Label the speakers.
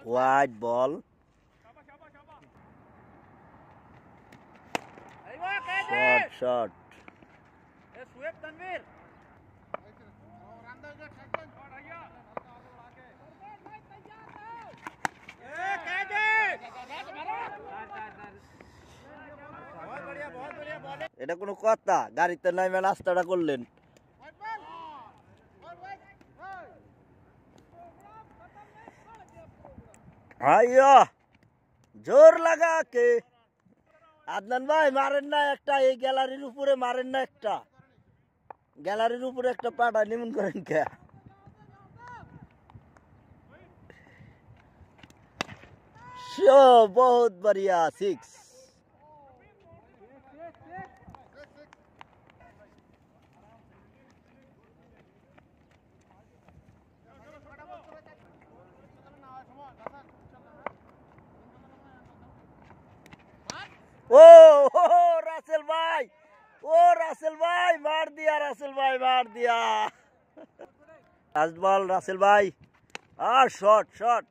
Speaker 1: wide ball shot shot এটা কোনো কথা গাড়িতে নাইমে নাস্তাটা করলেন आइयो जोर लगा के आदनान भाई मारेन ना একটা এই গ্যালারির উপরে মারেন না একটা গ্যালারির উপরে একটা পাটা নিমন করেন কে शो बहुत बढ़िया 6 ओ रासेल भाई मार दिया रासेल भाई मार दिया लास्ट बॉल रासेल भाई शॉट शॉट